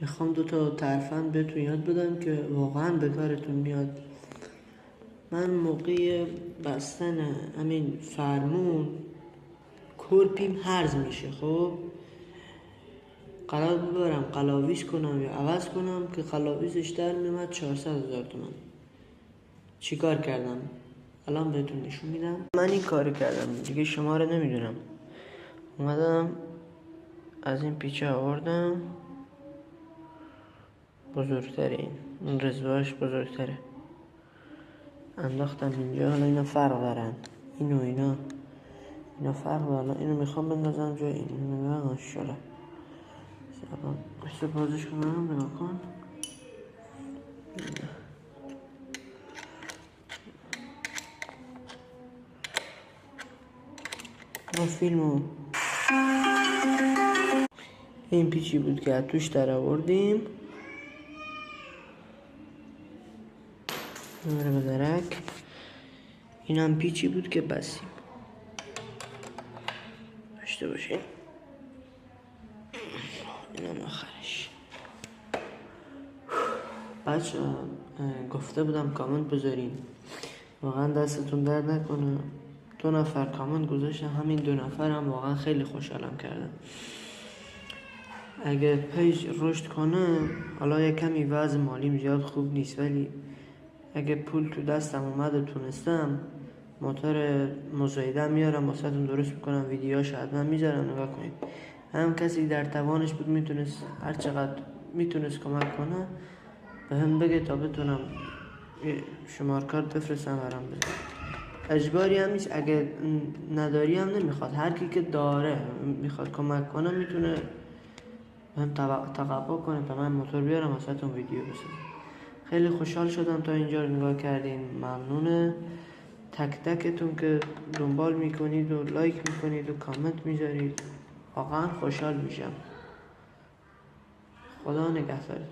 میخوام 2 ترفند بهتون یاد بدم که واقعا به کارتون میاد. من موقع بستن همین فرمون کرپیم هرز میشه. خب قرار ببرم قلاویز کنم یا عوض کنم که قلاویزش در میمد 400,000 تومن. چیکار کردم؟ الان بهتون نشون میدم. من این کار کردم دیگه، شما رو نمیدونم. اومدم از این پیچه آوردم بزرگتره، این رزوهاش بزرگتره، انداختم اینجا. حالا اینا فرق دارن، اینا فرق دارن. اینو میخوام بندازم جای اینو نگاه ماشاءالله. بازش کنم، نگاه کن. ما فیلمو این پیچی بود که از توش در آوردیم نمره به درک. این هم پیچی بود که بستیم. داشته باشین. این هم آخرش. بچه گفته بودم کامنت بذارین، واقعا دستتون درد نکنه. 2 نفر کامنت گذاشتن، همین 2 نفر هم واقعا خیلی خوشحالم کردن. اگه پیج رشد کنه، حالا یه کمی وضع مالیم زیاد خوب نیست، ولی اگه پول تو دستم اومد و تونستم، موتور مزایده میارم واسهتون درست میکنم، ویدیوهاش حتما میذارم نگاه کنید. هم کسی در توانش بود میتونست هر چقدر میتونست کمک کنه به هم بگه تا بتونم شماره کارت بفرستم برام بزن. اجباری هم نیست، اگه نداری هم نمیخواد. هر کی که داره میخواد کمک کنه میتونه هم تقبل کنه تا من موتور بیارم واسهتون ویدیو بسازم. خیلی خوشحال شدم تا اینجا رو نگاه کردین. ممنونه تک تکتون که دنبال میکنید و لایک میکنید و کامنت میذارید. واقعا خوشحال میشم. خدا نگهدارتون.